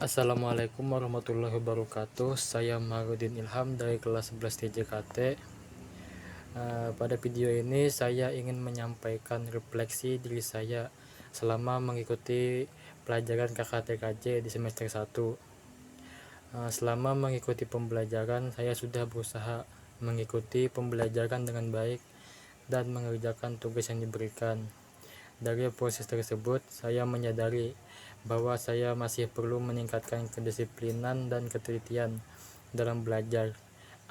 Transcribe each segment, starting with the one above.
Assalamualaikum warahmatullahi wabarakatuh. Saya Maharudin Ilham dari kelas 11 TJKT. Pada video ini saya ingin menyampaikan refleksi diri saya selama mengikuti pelajaran KKTKJ di semester 1. Selama mengikuti pembelajaran, saya sudah berusaha mengikuti pembelajaran dengan baik dan mengerjakan tugas yang diberikan. Dari proses tersebut, saya menyadari bahwa saya masih perlu meningkatkan kedisiplinan dan ketelitian dalam belajar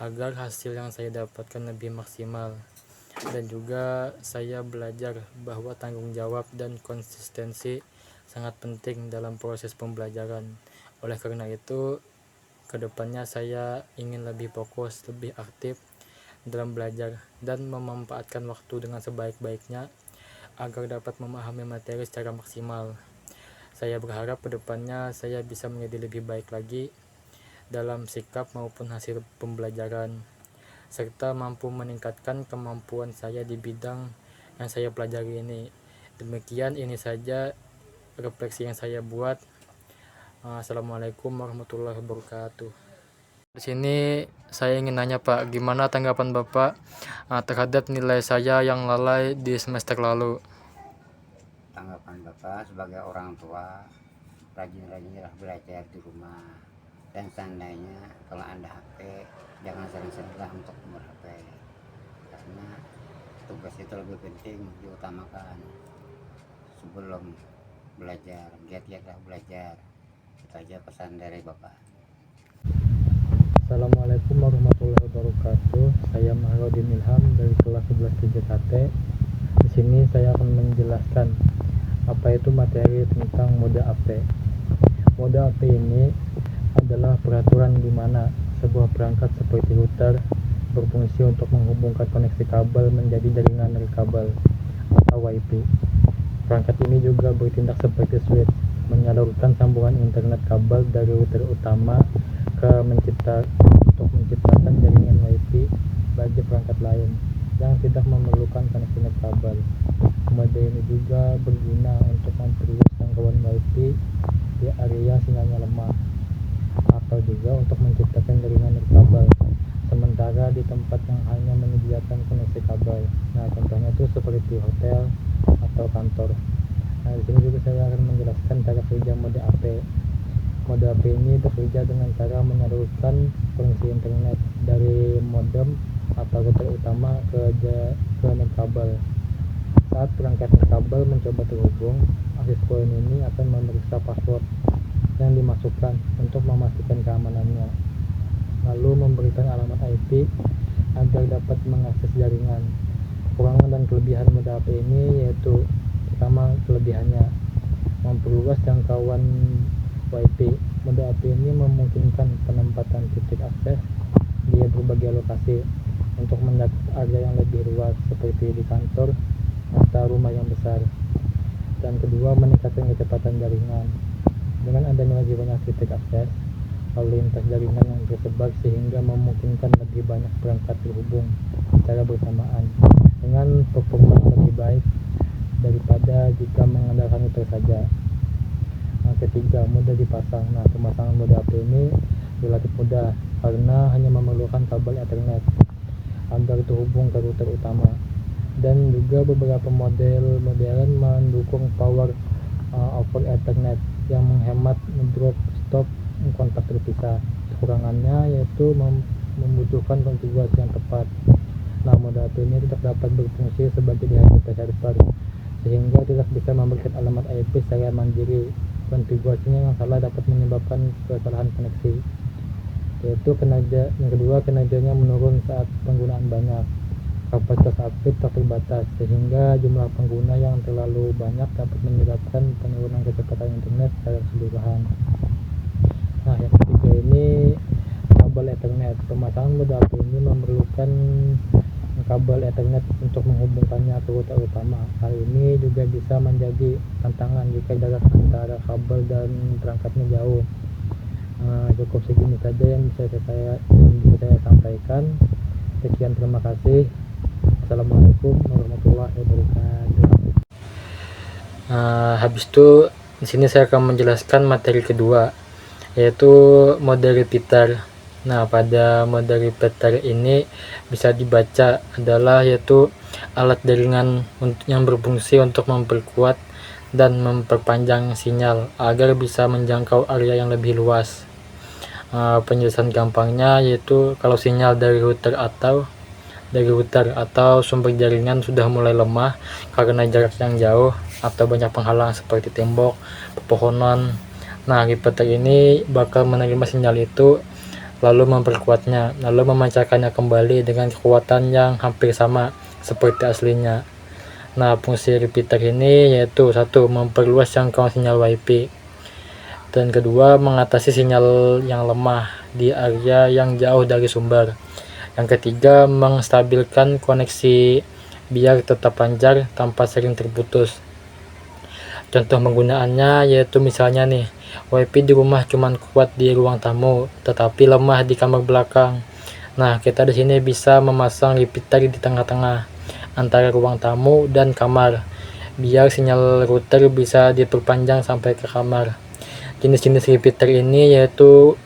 agar hasil yang saya dapatkan lebih maksimal. Dan juga saya belajar bahwa tanggung jawab dan konsistensi sangat penting dalam proses pembelajaran. Oleh karena itu, kedepannya saya ingin lebih fokus, lebih aktif dalam belajar dan memanfaatkan waktu dengan sebaik-baiknya agar dapat memahami materi secara maksimal. Saya berharap kedepannya saya bisa menjadi lebih baik lagi dalam sikap maupun hasil pembelajaran, serta mampu meningkatkan kemampuan saya di bidang yang saya pelajari ini. Demikian ini saja refleksi yang saya buat. Assalamualaikum warahmatullahi wabarakatuh. Di sini saya ingin nanya Pak, gimana tanggapan Bapak terhadap nilai saya yang lalai di semester lalu? Tanggapan Bapak sebagai orang tua, rajin-rajinlah belajar di rumah, dan seandainya kalau Anda HP, jangan sering-seringlah untuk ber-HP, karena tugas itu lebih penting diutamakan sebelum belajar. Giat-giatlah belajar. Itu aja pesan dari Bapak. Assalamualaikum warahmatullahi wabarakatuh. Saya Maharudin Ilham dari kelas 11 TJKT. Di sini saya akan menjelaskan apa itu materi tentang mode AP. Mode AP ini adalah peraturan di mana sebuah perangkat seperti router berfungsi untuk menghubungkan koneksi kabel menjadi jaringan nirkabel atau WiFi. Perangkat ini juga bertindak seperti switch, menyalurkan sambungan internet kabel dari router utama untuk menciptakan jaringan WiFi bagi perangkat lain yang tidak memerlukan koneksi nirkabel. Mode ini juga berguna untuk memperluas jangkauan WiFi di area sinyalnya lemah, atau juga untuk menciptakan jaringan nirkabel sementara di tempat yang hanya menyediakan koneksi kabel. Nah, contohnya itu seperti hotel atau kantor. Nah, di sini juga saya akan menjelaskan cara kerja mode AP. Mode AP ini bekerja dengan cara menyalurkan koneksi internet dari modem atau router utama ke nirkabel. Saat perangkat nirkabel mencoba terhubung, akses point ini akan memeriksa password yang dimasukkan untuk memastikan keamanannya, lalu memberikan alamat IP agar dapat mengakses jaringan. Kekurangan dan kelebihan mode AP ini yaitu: pertama, kelebihannya memperluas jangkauan WiFi. Mode AP ini memungkinkan penempatan titik akses di berbagai lokasi untuk mendapat area yang lebih luas seperti di kantor atau rumah yang besar. Dan kedua, meningkatkan kecepatan jaringan. Dengan adanya lebih banyak titik akses lalu lintas jaringan yang tersebar sehingga memungkinkan lebih banyak perangkat terhubung secara bersamaan dengan performa yang lebih baik daripada jika mengandalkan router saja. Nah, ketiga, mudah dipasang. Nah, pemasangan mode AP ini relatif mudah karena hanya memerlukan kabel Ethernet agar terhubung ke router utama, dan juga beberapa model modern mendukung power over Ethernet yang menghemat drop stop kontak terpisah. Kekurangannya yaitu membutuhkan konfigurasi yang tepat. Nah, mode AP ini tidak dapat berfungsi sebagai DHCP server sehingga tidak bisa memberikan alamat IP secara mandiri. Konfigurasinya yang salah dapat menyebabkan kesalahan koneksi. Yang kedua, kinerjanya menurun saat penggunaan banyak. Kapasitas aktif tak terbatas sehingga jumlah pengguna yang terlalu banyak dapat menyebabkan penurunan kecepatan internet secara keseluruhan. Nah, yang ketiga ini kabel Ethernet. Pemasangan mode AP ini memerlukan kabel Ethernet untuk menghubungkannya ke router utama. Hal ini juga bisa menjadi tantangan jika jarak antara kabel dan perangkatnya jauh. Cukup segini saja yang bisa saya sampaikan. Sekian, terima kasih. Assalamualaikum warahmatullahi wabarakatuh. Habis itu di sini saya akan menjelaskan materi kedua, yaitu mode repeater. Nah, pada mode repeater ini bisa dibaca adalah yaitu alat jaringan yang berfungsi untuk memperkuat dan memperpanjang sinyal agar bisa menjangkau area yang lebih luas. Penjelasan gampangnya yaitu kalau sinyal dari router atau sumber jaringan sudah mulai lemah karena jarak yang jauh atau banyak penghalang seperti tembok, pepohonan. Nah, repeater ini bakal menerima sinyal itu lalu memperkuatnya, lalu memancarkannya kembali dengan kekuatan yang hampir sama seperti aslinya. Nah, fungsi repeater ini yaitu satu, memperluas jangkauan sinyal WiFi, dan kedua, mengatasi sinyal yang lemah di area yang jauh dari sumber. Yang ketiga, menstabilkan koneksi biar tetap lancar tanpa sering terputus. Contoh penggunaannya yaitu misalnya nih, WiFi di rumah cuma kuat di ruang tamu, tetapi lemah di kamar belakang. Nah, kita di sini bisa memasang repeater di tengah-tengah antara ruang tamu dan kamar, biar sinyal router bisa diperpanjang sampai ke kamar. Jenis-jenis repeater ini yaitu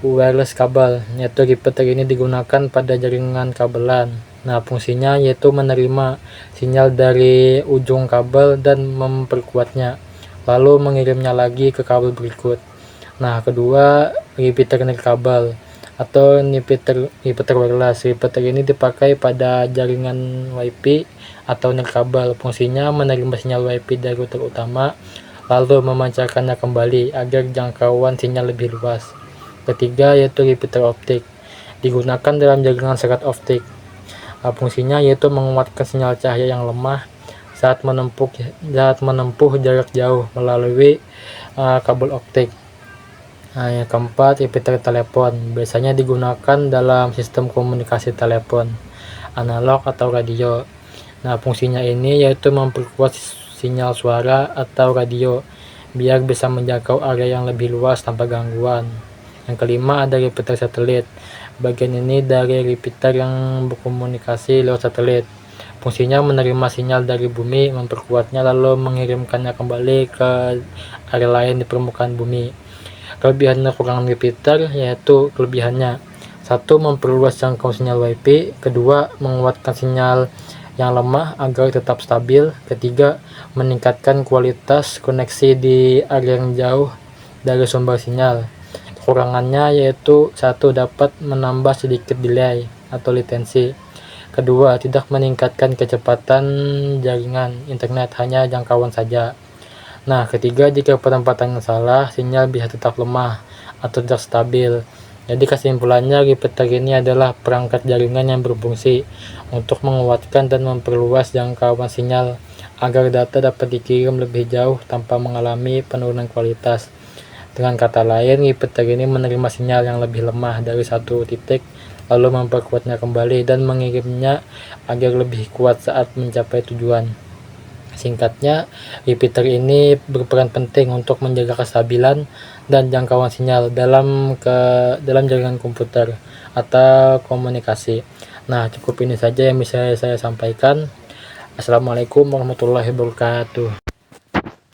wireless kabel, yaitu repeater ini digunakan pada jaringan kabelan. Nah, fungsinya yaitu menerima sinyal dari ujung kabel dan memperkuatnya, lalu mengirimnya lagi ke kabel berikut. Nah, kedua, repeater nirkabel atau repeater wireless. Repeater ini dipakai pada jaringan WiFi atau nirkabel. Fungsinya menerima sinyal WiFi dari router utama lalu memancarkannya kembali agar jangkauan sinyal lebih luas. Ketiga yaitu repeater optik, digunakan dalam jaringan serat optik. Fungsinya yaitu menguatkan sinyal cahaya yang lemah saat menempuh jarak jauh melalui kabel optik. Nah, yang keempat, repeater telepon, biasanya digunakan dalam sistem komunikasi telepon analog atau radio. Nah, fungsinya ini yaitu memperkuat sinyal suara atau radio biar bisa menjangkau area yang lebih luas tanpa gangguan. Yang kelima, ada repeater satelit. Bagian ini dari repeater yang berkomunikasi lewat satelit. Fungsinya menerima sinyal dari bumi, memperkuatnya lalu mengirimkannya kembali ke area lain di permukaan bumi. Kelebihan dan kekurangan repeater yaitu kelebihannya, satu, memperluas jangkauan sinyal WiFi, kedua, menguatkan sinyal yang lemah agar tetap stabil, ketiga, meningkatkan kualitas koneksi di area yang jauh dari sumber sinyal. Kekurangannya yaitu satu, dapat menambah sedikit delay atau latency, kedua, tidak meningkatkan kecepatan jaringan internet, hanya jangkauan saja. Nah, ketiga, jika penempatan salah, sinyal bisa tetap lemah atau tidak stabil. Jadi kesimpulannya, repeater ini adalah perangkat jaringan yang berfungsi untuk menguatkan dan memperluas jangkauan sinyal agar data dapat dikirim lebih jauh tanpa mengalami penurunan kualitas. Dengan kata lain, repeater ini menerima sinyal yang lebih lemah dari satu titik, lalu memperkuatnya kembali dan mengirimnya agar lebih kuat saat mencapai tujuan. Singkatnya, repeater ini berperan penting untuk menjaga kestabilan dan jangkauan sinyal dalam jaringan komputer atau komunikasi. Nah, cukup ini saja yang bisa saya sampaikan. Assalamualaikum warahmatullahi wabarakatuh.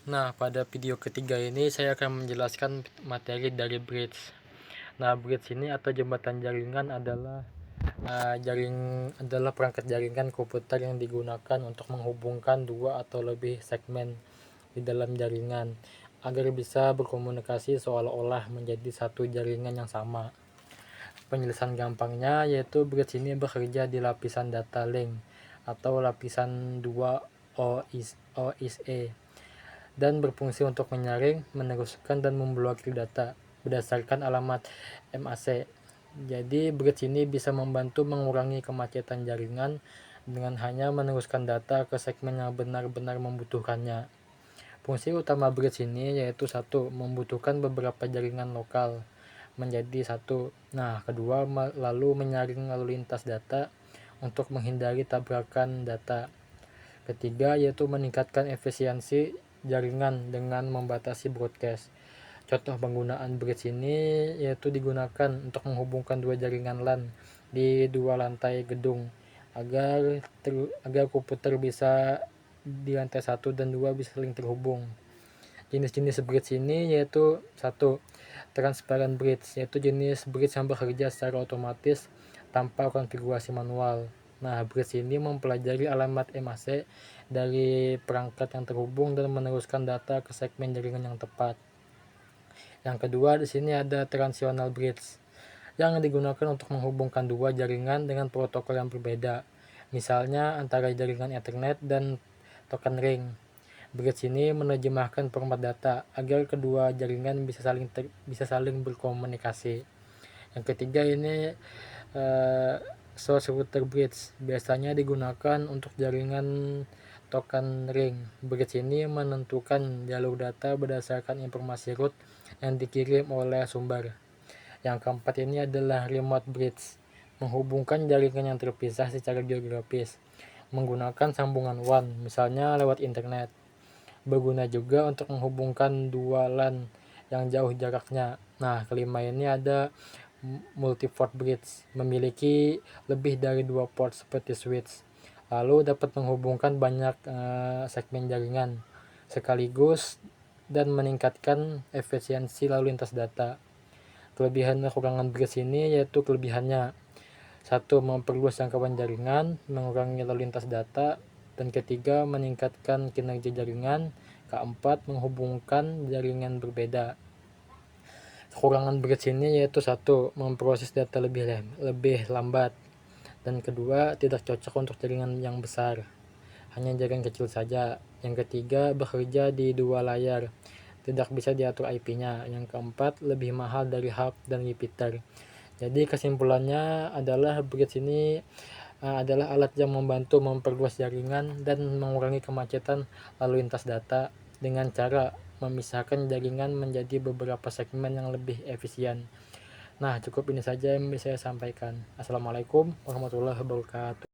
Nah, pada video ketiga ini saya akan menjelaskan materi dari bridge. Nah, bridge ini atau jembatan jaringan adalah perangkat jaringan komputer yang digunakan untuk menghubungkan dua atau lebih segmen di dalam jaringan agar bisa berkomunikasi seolah-olah menjadi satu jaringan yang sama. Penjelasan gampangnya yaitu bridge ini bekerja di lapisan data link atau lapisan 2 OSE dan berfungsi untuk menyaring, meneruskan, dan memblokir data berdasarkan alamat MAC. Jadi bridge ini bisa membantu mengurangi kemacetan jaringan dengan hanya meneruskan data ke segmen yang benar-benar membutuhkannya. Fungsi utama bridge ini yaitu satu, membutuhkan beberapa jaringan lokal menjadi satu. Nah, kedua, lalu menyaring lalu lintas data untuk menghindari tabrakan data. Ketiga, yaitu meningkatkan efisiensi jaringan dengan membatasi broadcast. Contoh penggunaan bridge ini yaitu digunakan untuk menghubungkan dua jaringan LAN di dua lantai gedung agar komputer bisa di lantai 1 dan 2 bisa saling terhubung. Jenis-jenis bridge ini yaitu satu, transparent bridge, yaitu jenis bridge yang bekerja secara otomatis tanpa konfigurasi manual. Nah, bridge ini mempelajari alamat MAC dari perangkat yang terhubung dan meneruskan data ke segmen jaringan yang tepat. Yang kedua, di sini ada transitional bridge yang digunakan untuk menghubungkan dua jaringan dengan protokol yang berbeda, misalnya antara jaringan Ethernet dan token ring. Bridge ini menerjemahkan format data agar kedua jaringan bisa saling berkomunikasi. Yang ketiga ini source router bridge, biasanya digunakan untuk jaringan token ring. Bridge ini menentukan jalur data berdasarkan informasi root yang dikirim oleh sumber. Yang keempat ini adalah remote bridge, menghubungkan jaringan yang terpisah secara geografis menggunakan sambungan WAN, misalnya lewat internet. Berguna juga untuk menghubungkan dua LAN yang jauh jaraknya. Nah, kelima ini ada multi-port bridge, memiliki lebih dari 2 port seperti switch, lalu dapat menghubungkan banyak segmen jaringan sekaligus dan meningkatkan efisiensi lalu lintas data. Kelebihan dan kekurangan bridge ini yaitu kelebihannya, satu, memperluas jangkauan jaringan, mengurangi lalu lintas data, dan ketiga, meningkatkan kinerja jaringan, keempat, menghubungkan jaringan berbeda. Kekurangan bridge ini yaitu satu, memproses data lebih lambat, dan kedua, tidak cocok untuk jaringan yang besar, hanya jaringan kecil saja. Yang ketiga, bekerja di dua layar, tidak bisa diatur IP-nya. Yang keempat, lebih mahal dari hub dan repeater. Jadi kesimpulannya adalah bridge ini adalah alat yang membantu memperluas jaringan dan mengurangi kemacetan lalu lintas data dengan cara memisahkan jaringan menjadi beberapa segmen yang lebih efisien. Nah, cukup ini saja yang bisa saya sampaikan. Assalamualaikum warahmatullahi wabarakatuh.